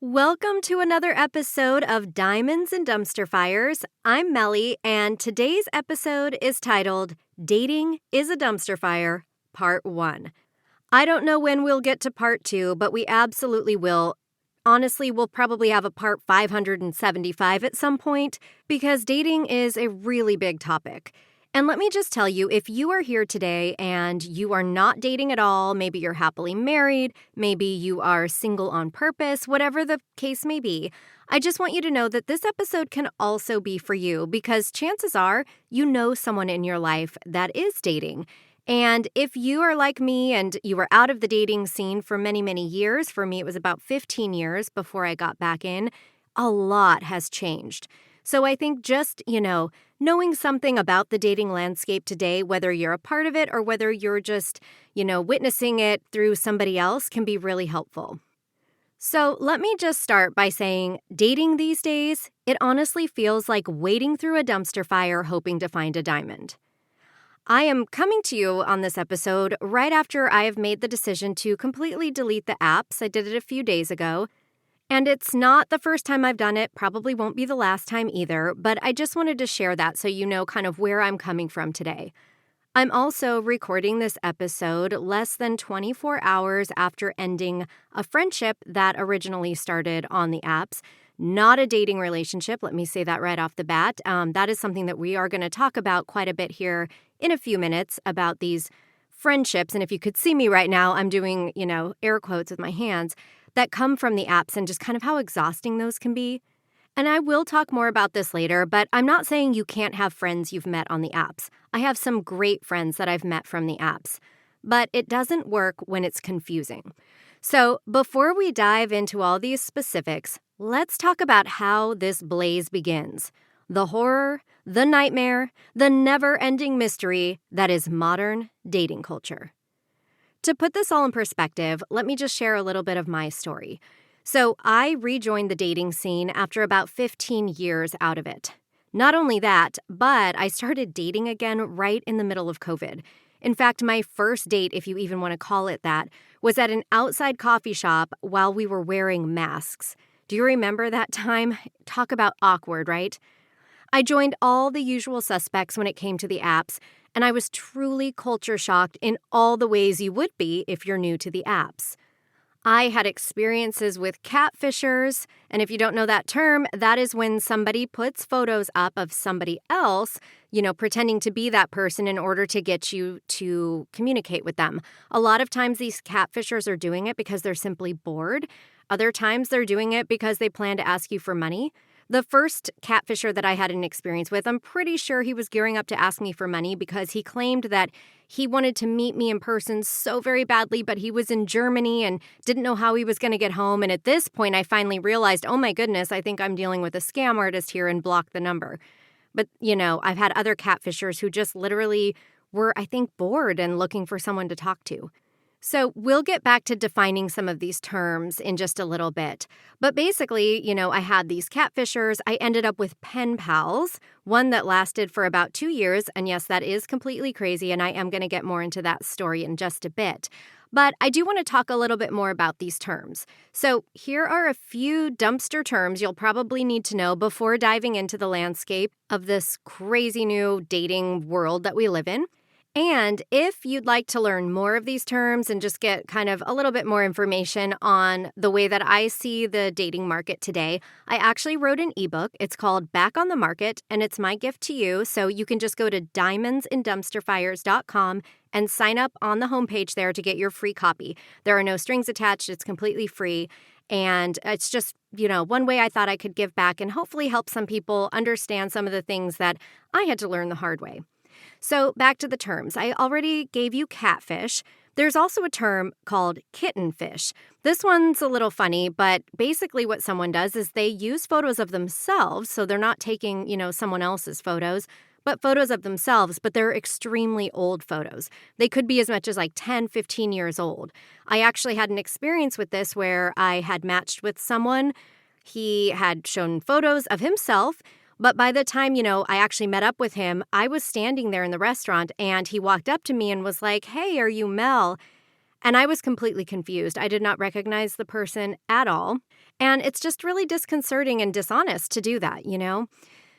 Welcome to another episode of Diamonds and Dumpster Fires. I'm Melie, and today's episode is titled Dating is a Dumpster Fire, Part 1. I don't know when we'll get to Part 2, but we absolutely will. Honestly, we'll probably have a Part 575 at some point, because dating is a really big topic. And let me just tell you, if you are here today and you are not dating at all, maybe you're happily married, maybe you are single on purpose, whatever the case may be, I just want you to know that this episode can also be for you because chances are you know someone in your life that is dating. And if you are like me and you were out of the dating scene for many, many years, for me it was about 15 years before I got back in, a lot has changed. So I think just, knowing something about the dating landscape today, whether you're a part of it or whether you're just, witnessing it through somebody else can be really helpful. So let me just start by saying dating these days, it honestly feels like wading through a dumpster fire hoping to find a diamond. I am coming to you on this episode right after I have made the decision to completely delete the apps. I did it a few days ago. And it's not the first time I've done it, probably won't be the last time either, but I just wanted to share that so you know kind of where I'm coming from today. I'm also recording this episode less than 24 hours after ending a friendship that originally started on the apps. Not a dating relationship, let me say that right off the bat. That is something that we are going to talk about quite a bit here in a few minutes about these friendships. And if you could see me right now, I'm doing, air quotes with my hands that come from the apps and just kind of how exhausting those can be. And I will talk more about this later, but I'm not saying you can't have friends you've met on the apps. I have some great friends that I've met from the apps, but it doesn't work when it's confusing. So before we dive into all these specifics, let's talk about how this blaze begins. The horror, the nightmare, the never-ending mystery that is modern dating culture. To put this all in perspective, let me just share a little bit of my story. So I rejoined the dating scene after about 15 years out of it. Not only that, but I started dating again right in the middle of COVID. In fact, my first date, if you even want to call it that, was at an outside coffee shop while we were wearing masks. Do you remember that time? Talk about awkward, right? I joined all the usual suspects when it came to the apps, and I was truly culture shocked in all the ways you would be if you're new to the apps. I had experiences with catfishers, and if you don't know that term, that is when somebody puts photos up of somebody else, pretending to be that person in order to get you to communicate with them. A lot of times these catfishers are doing it because they're simply bored. Other times they're doing it because they plan to ask you for money. The first catfisher that I had an experience with, I'm pretty sure he was gearing up to ask me for money because he claimed that he wanted to meet me in person so very badly, but he was in Germany and didn't know how he was going to get home. And at this point, I finally realized, oh my goodness, I think I'm dealing with a scam artist here and blocked the number. But, I've had other catfishers who just literally were, I think, bored and looking for someone to talk to. So we'll get back to defining some of these terms in just a little bit. But basically, I had these catfishers. I ended up with pen pals, one that lasted for about 2 years. And yes, that is completely crazy. And I am going to get more into that story in just a bit. But I do want to talk a little bit more about these terms. So here are a few dumpster terms you'll probably need to know before diving into the landscape of this crazy new dating world that we live in. And if you'd like to learn more of these terms and just get kind of a little bit more information on the way that I see the dating market today, I actually wrote an ebook. It's called Back on the Market, and it's my gift to you. So you can just go to diamondsanddumpsterfires.com and sign up on the homepage there to get your free copy. There are no strings attached. It's completely free. And it's just, one way I thought I could give back and hopefully help some people understand some of the things that I had to learn the hard way. So back to the terms. I already gave you catfish. There's also a term called kittenfish. This one's a little funny, but basically what someone does is they use photos of themselves, so they're not taking, someone else's photos, but photos of themselves, but they're extremely old photos. They could be as much as like 10, 15 years old. I actually had an experience with this where I had matched with someone. He had shown photos of himself, but by the time, I actually met up with him, I was standing there in the restaurant and he walked up to me and was like, "Hey, are you Mel?" And I was completely confused. I did not recognize the person at all. And it's just really disconcerting and dishonest to do that, you know?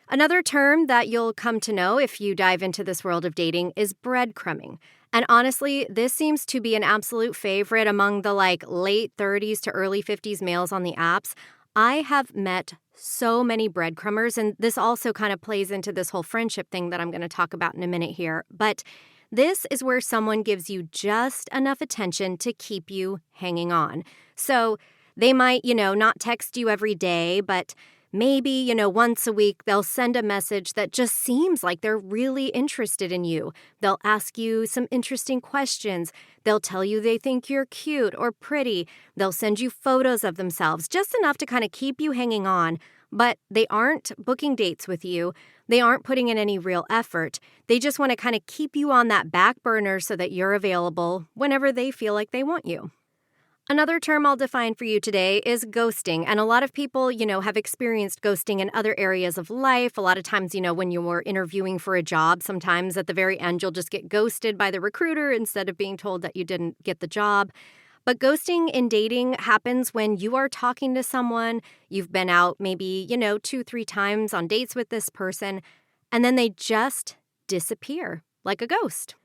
Another term that you'll come to know if you dive into this world of dating is breadcrumbing. And honestly, this seems to be an absolute favorite among the late 30s to early 50s males on the apps. I have met so many breadcrumbers, and this also kind of plays into this whole friendship thing that I'm going to talk about in a minute here. But this is where someone gives you just enough attention to keep you hanging on. So they might, not text you every day, but maybe, once a week they'll send a message that just seems like they're really interested in you. They'll ask you some interesting questions. They'll tell you they think you're cute or pretty. They'll send you photos of themselves, just enough to kind of keep you hanging on. But they aren't booking dates with you. They aren't putting in any real effort. They just want to kind of keep you on that back burner so that you're available whenever they feel like they want you. Another term I'll define for you today is ghosting. And a lot of people, have experienced ghosting in other areas of life. A lot of times, when you're interviewing for a job, sometimes at the very end, you'll just get ghosted by the recruiter instead of being told that you didn't get the job. But ghosting in dating happens when you are talking to someone, you've been out maybe, 2-3 times on dates with this person, and then they just disappear like a ghost.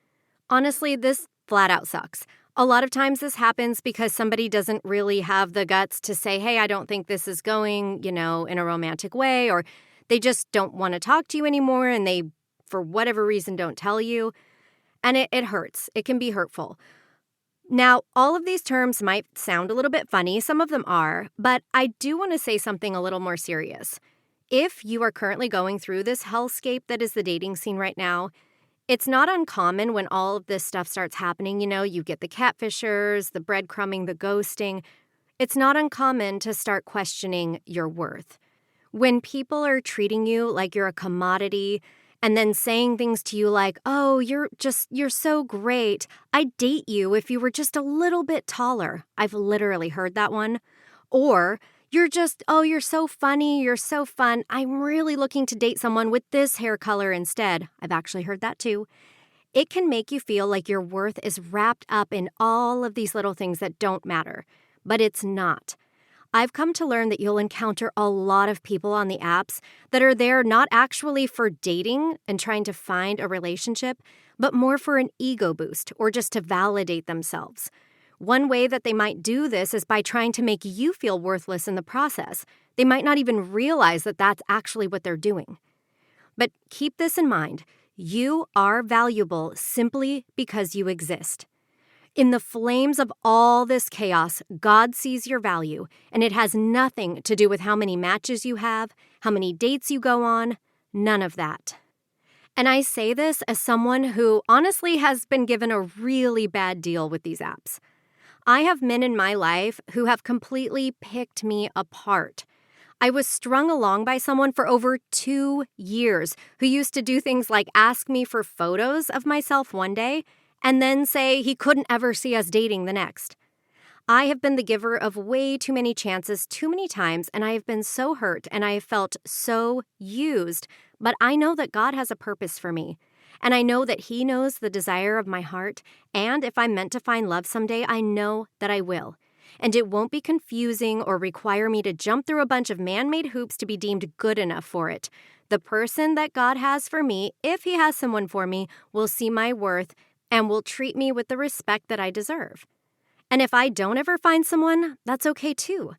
Honestly, this flat out sucks. A lot of times this happens because somebody doesn't really have the guts to say, hey, I don't think this is going, in a romantic way, or they just don't want to talk to you anymore and they, for whatever reason, don't tell you. And it hurts. It can be hurtful. Now, all of these terms might sound a little bit funny. Some of them are, but I do want to say something a little more serious. If you are currently going through this hellscape that is the dating scene right now, it's not uncommon when all of this stuff starts happening. You get the catfishers, the breadcrumbing, the ghosting. It's not uncommon to start questioning your worth. When people are treating you like you're a commodity and then saying things to you like, oh, you're so great. I'd date you if you were just a little bit taller. I've literally heard that one. Or you're so funny, you're so fun. I'm really looking to date someone with this hair color instead. I've actually heard that too. It can make you feel like your worth is wrapped up in all of these little things that don't matter, but it's not. I've come to learn that you'll encounter a lot of people on the apps that are there not actually for dating and trying to find a relationship, but more for an ego boost or just to validate themselves. One way that they might do this is by trying to make you feel worthless in the process. They might not even realize that that's actually what they're doing. But keep this in mind. You are valuable simply because you exist. In the flames of all this chaos, God sees your value, and it has nothing to do with how many matches you have, how many dates you go on, none of that. And I say this as someone who honestly has been given a really bad deal with these apps. I have men in my life who have completely picked me apart. I was strung along by someone for over 2 years who used to do things like ask me for photos of myself one day and then say he couldn't ever see us dating the next. I have been the giver of way too many chances too many times, and I have been so hurt and I have felt so used, but I know that God has a purpose for me. And I know that He knows the desire of my heart, and if I'm meant to find love someday, I know that I will. And it won't be confusing or require me to jump through a bunch of man-made hoops to be deemed good enough for it. The person that God has for me, if He has someone for me, will see my worth and will treat me with the respect that I deserve. And if I don't ever find someone, that's okay too.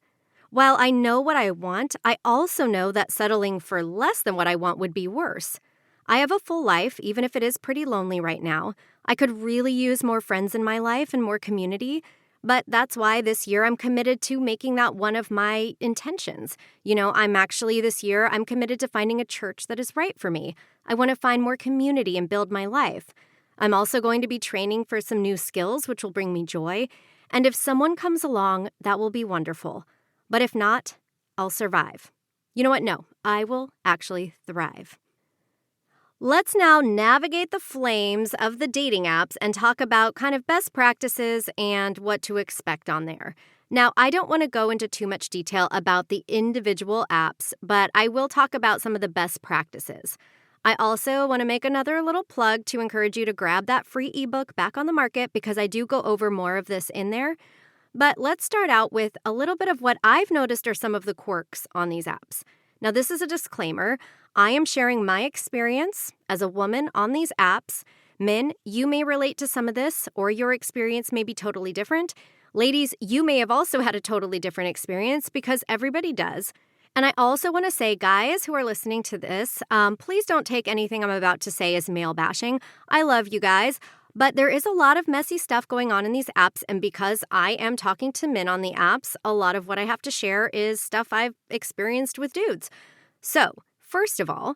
While I know what I want, I also know that settling for less than what I want would be worse. I have a full life, even if it is pretty lonely right now. I could really use more friends in my life and more community, but that's why this year I'm committed to making that one of my intentions. This year I'm committed to finding a church that is right for me. I want to find more community and build my life. I'm also going to be training for some new skills, which will bring me joy. And if someone comes along, that will be wonderful. But if not, I'll survive. You know what? No, I will actually thrive. Let's now navigate the flames of the dating apps and talk about kind of best practices and what to expect on there. Now, I don't want to go into too much detail about the individual apps, but I will talk about some of the best practices. I also want to make another little plug to encourage you to grab that free ebook back on the market because I do go over more of this in there. But let's start out with a little bit of what I've noticed are some of the quirks on these apps. Now, this is a disclaimer. I am sharing my experience as a woman on these apps. Men, you may relate to some of this, or your experience may be totally different. Ladies, you may have also had a totally different experience because everybody does. And I also want to say, guys who are listening to this, please don't take anything I'm about to say as male bashing. I love you guys. But there is a lot of messy stuff going on in these apps, and because I am talking to men on the apps, a lot of what I have to share is stuff I've experienced with dudes. So, first of all,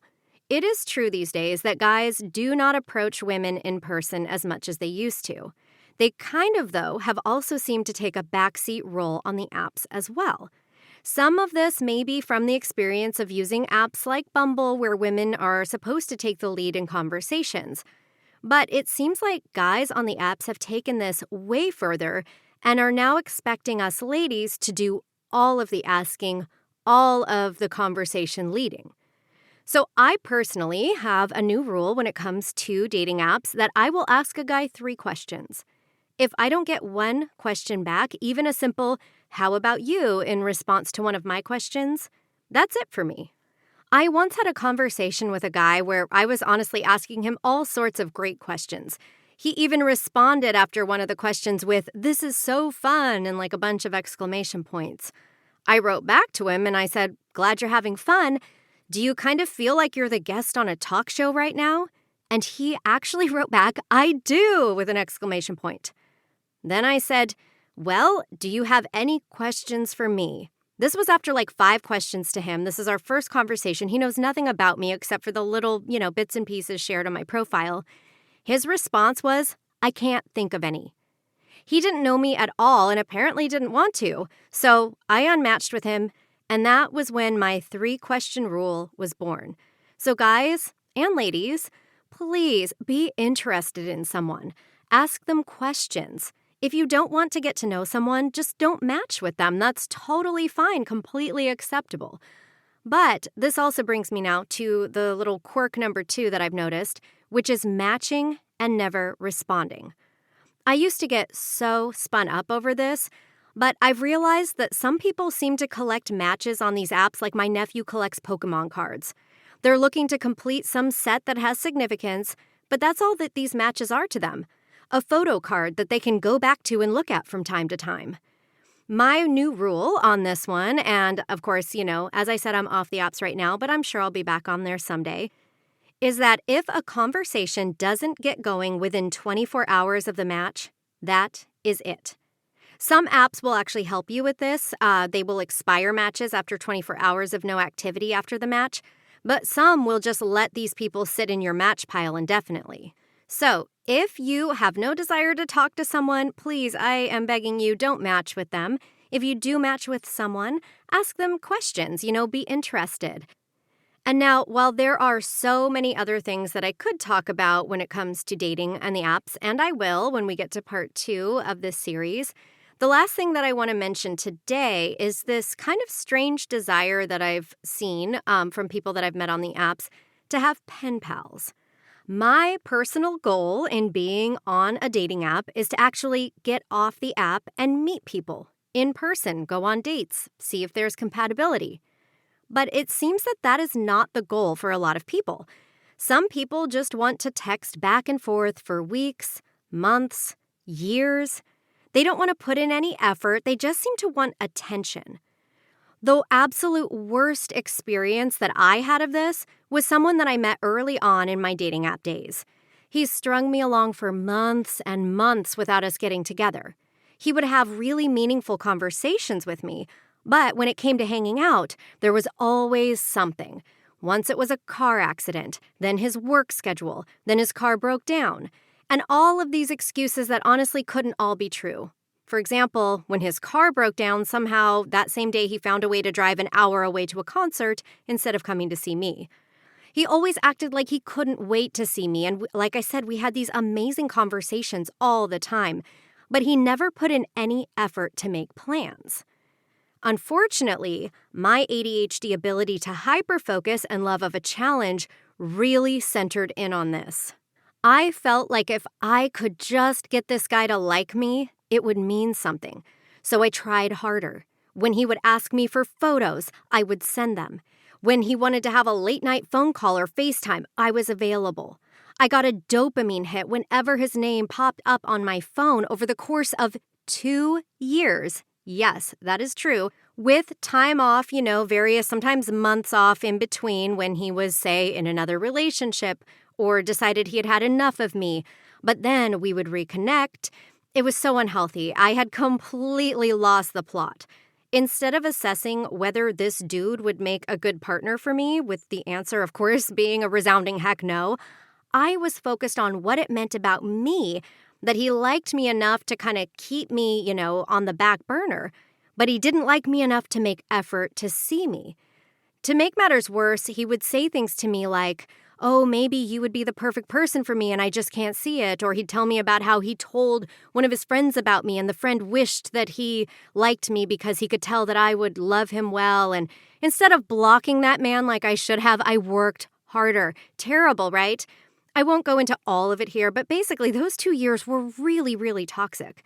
it is true these days that guys do not approach women in person as much as they used to. They kind of, though, have also seemed to take a backseat role on the apps as well. Some of this may be from the experience of using apps like Bumble, where women are supposed to take the lead in conversations. But it seems like guys on the apps have taken this way further and are now expecting us ladies to do all of the asking, all of the conversation leading. So I personally have a new rule when it comes to dating apps that I will ask a guy 3 questions. If I don't get one question back, even a simple, "How about you?" in response to one of my questions, that's it for me. I once had a conversation with a guy where I was honestly asking him all sorts of great questions. He even responded after one of the questions with, "This is so fun," and like a bunch of exclamation points. I wrote back to him and I said, "Glad you're having fun. Do you kind of feel like you're the guest on a talk show right now?" And he actually wrote back, "I do," with an exclamation point. Then I said, "Well, do you have any questions for me?" This was after like 5 questions to him. This is our first conversation. He knows nothing about me except for the little, bits and pieces shared on my profile. His response was, "I can't think of any." He didn't know me at all and apparently didn't want to. So I unmatched with him, and that was when my 3-question rule was born. So guys and ladies, please be interested in someone. Ask them questions. If you don't want to get to know someone, just don't match with them. That's totally fine, completely acceptable. But this also brings me now to the little quirk number 2 that I've noticed, which is matching and never responding. I used to get so spun up over this, but I've realized that some people seem to collect matches on these apps like my nephew collects Pokemon cards. They're looking to complete some set that has significance, but that's all that these matches are to them. A photo card that they can go back to and look at from time to time. My new rule on this one, and of course, as I said, I'm off the apps right now, but I'm sure I'll be back on there someday, is that if a conversation doesn't get going within 24 hours of the match, that is it. Some apps will actually help you with this. They will expire matches after 24 hours of no activity after the match, but some will just let these people sit in your match pile indefinitely. So, if you have no desire to talk to someone, please, I am begging you, don't match with them. If you do match with someone, ask them questions, be interested. And now, while there are so many other things that I could talk about when it comes to dating and the apps, and I will when we get to part 2 of this series, the last thing that I want to mention today is this kind of strange desire that I've seen from people that I've met on the apps to have pen pals. My personal goal in being on a dating app is to actually get off the app and meet people in person, go on dates, see if there's compatibility. But it seems that that is not the goal for a lot of people. Some people just want to text back and forth for weeks, months, years. They don't want to put in any effort. They just seem to want attention. The absolute worst experience that I had of this was someone that I met early on in my dating app days. He strung me along for months and months without us getting together. He would have really meaningful conversations with me, but when it came to hanging out, there was always something. Once it was a car accident, then his work schedule, then his car broke down, and all of these excuses that honestly couldn't all be true. For example, when his car broke down, somehow that same day he found a way to drive an hour away to a concert instead of coming to see me. He always acted like he couldn't wait to see me, and like I said, we had these amazing conversations all the time, but he never put in any effort to make plans. Unfortunately, my ADHD ability to hyperfocus and love of a challenge really centered in on this. I felt like if I could just get this guy to like me, it would mean something. So I tried harder. When he would ask me for photos, I would send them. When he wanted to have a late-night phone call or FaceTime, I was available. I got a dopamine hit whenever his name popped up on my phone over the course of 2 years. Yes, that is true. With time off, various sometimes months off in between when he was, say, in another relationship or decided he had had enough of me. But then we would reconnect. It was so unhealthy. I had completely lost the plot. Instead of assessing whether this dude would make a good partner for me, with the answer, of course, being a resounding heck no, I was focused on what it meant about me, that he liked me enough to kind of keep me, on the back burner, but he didn't like me enough to make effort to see me. To make matters worse, he would say things to me like, "Oh, maybe you would be the perfect person for me and I just can't see it." Or he'd tell me about how he told one of his friends about me and the friend wished that he liked me because he could tell that I would love him well. And instead of blocking that man like I should have, I worked harder. Terrible, right? I won't go into all of it here, but basically those 2 years were really, really toxic.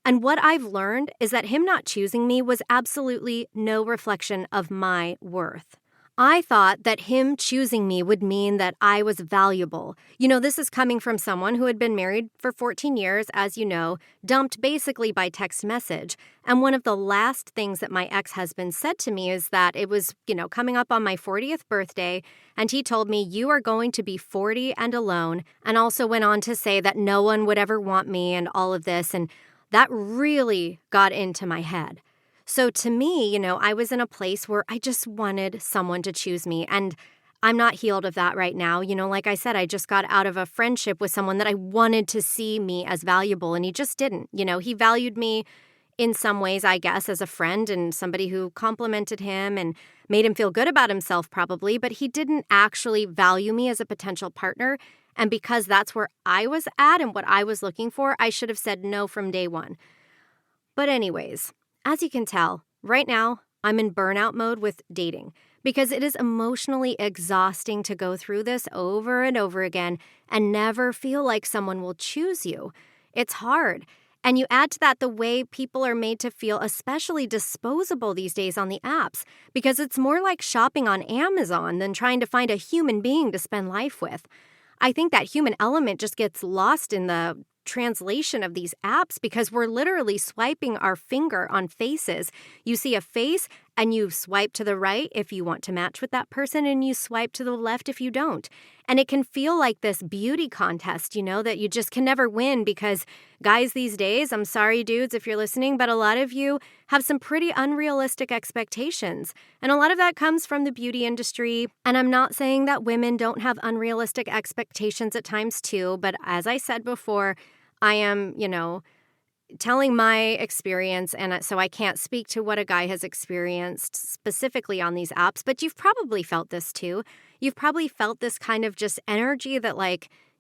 And what I've learned is that him not choosing me was absolutely no reflection of my worth. I thought that him choosing me would mean that I was valuable. This is coming from someone who had been married for 14 years, as you know, dumped basically by text message. And one of the last things that my ex-husband said to me is that it was, coming up on my 40th birthday, and he told me, "You are going to be 40 and alone," and also went on to say that no one would ever want me and all of this, and that really got into my head. So to me, I was in a place where I just wanted someone to choose me, and I'm not healed of that right now. Like I said, I just got out of a friendship with someone that I wanted to see me as valuable, and he just didn't. He valued me in some ways, I guess, as a friend and somebody who complimented him and made him feel good about himself probably, but he didn't actually value me as a potential partner. And because that's where I was at and what I was looking for, I should have said no from day one. But anyways, as you can tell, right now, I'm in burnout mode with dating because it is emotionally exhausting to go through this over and over again and never feel like someone will choose you. It's hard. And you add to that the way people are made to feel especially disposable these days on the apps because it's more like shopping on Amazon than trying to find a human being to spend life with. I think that human element just gets lost in the translation of these apps because we're literally swiping our finger on faces. You see a face and you swipe to the right if you want to match with that person and you swipe to the left if you don't. And it can feel like this beauty contest, that you just can never win because guys these days, I'm sorry dudes if you're listening, but a lot of you have some pretty unrealistic expectations. And a lot of that comes from the beauty industry. And I'm not saying that women don't have unrealistic expectations at times too, but as I said before, I am, telling my experience, and so I can't speak to what a guy has experienced specifically on these apps, but you've probably felt this too. You've probably felt this kind of just energy that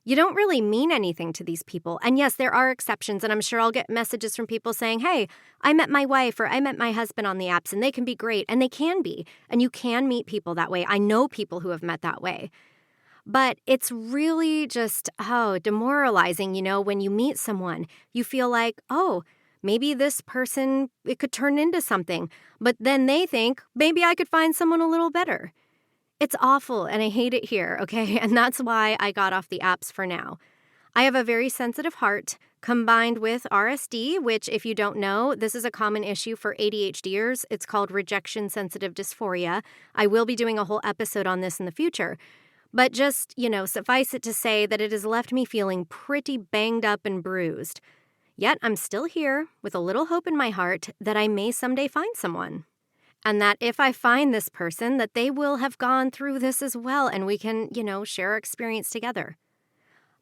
you don't really mean anything to these people. And yes, there are exceptions, and I'm sure I'll get messages from people saying, "Hey, I met my wife or I met my husband on the apps, and they can be great," and they can be, and you can meet people that way. I know people who have met that way. But it's really just, demoralizing, when you meet someone. You feel like, maybe this person, it could turn into something. But then they think, maybe I could find someone a little better. It's awful, and I hate it here, okay? And that's why I got off the apps for now. I have a very sensitive heart combined with RSD, which, if you don't know, this is a common issue for ADHDers. It's called rejection-sensitive dysphoria. I will be doing a whole episode on this in the future. But just, suffice it to say that it has left me feeling pretty banged up and bruised. Yet I'm still here with a little hope in my heart that I may someday find someone. And that if I find this person, that they will have gone through this as well and we can, share our experience together.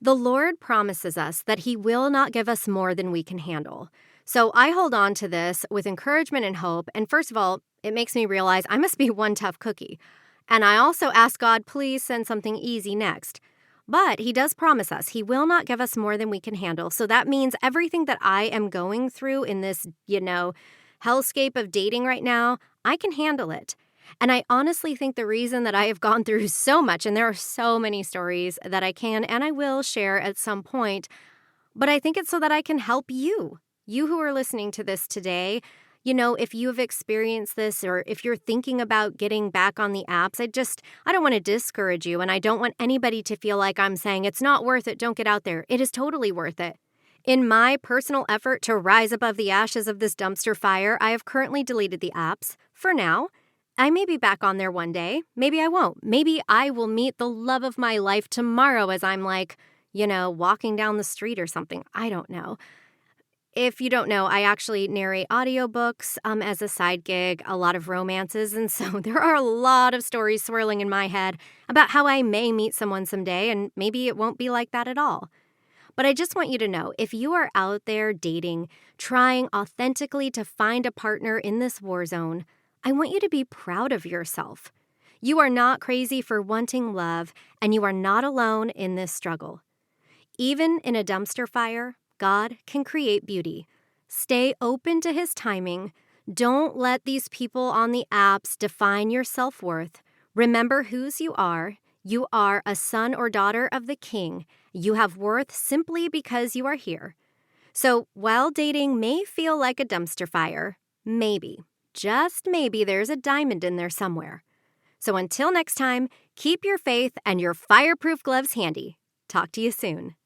The Lord promises us that He will not give us more than we can handle. So I hold on to this with encouragement and hope. And first of all, it makes me realize I must be one tough cookie. And I also ask God, please send something easy next. But He does promise us He will not give us more than we can handle. So that means everything that I am going through in this, hellscape of dating right now, I can handle it. And I honestly think the reason that I have gone through so much, and there are so many stories that I can and I will share at some point, but I think it's so that I can help you who are listening to this today. If you've experienced this or if you're thinking about getting back on the apps, I don't want to discourage you, and I don't want anybody to feel like I'm saying it's not worth it, don't get out there. It is totally worth it. In my personal effort to rise above the ashes of this dumpster fire, I have currently deleted the apps for now. I may be back on there one day. Maybe I won't. Maybe I will meet the love of my life tomorrow as I'm walking down the street or something. I don't know. If you don't know, I actually narrate audiobooks as a side gig, a lot of romances, and so there are a lot of stories swirling in my head about how I may meet someone someday, and maybe it won't be like that at all. But I just want you to know, if you are out there dating, trying authentically to find a partner in this war zone, I want you to be proud of yourself. You are not crazy for wanting love, and you are not alone in this struggle. Even in a dumpster fire, God can create beauty. Stay open to His timing. Don't let these people on the apps define your self-worth. Remember whose you are. You are a son or daughter of the King. You have worth simply because you are here. So while dating may feel like a dumpster fire, maybe, just maybe, there's a diamond in there somewhere. So until next time, keep your faith and your fireproof gloves handy. Talk to you soon.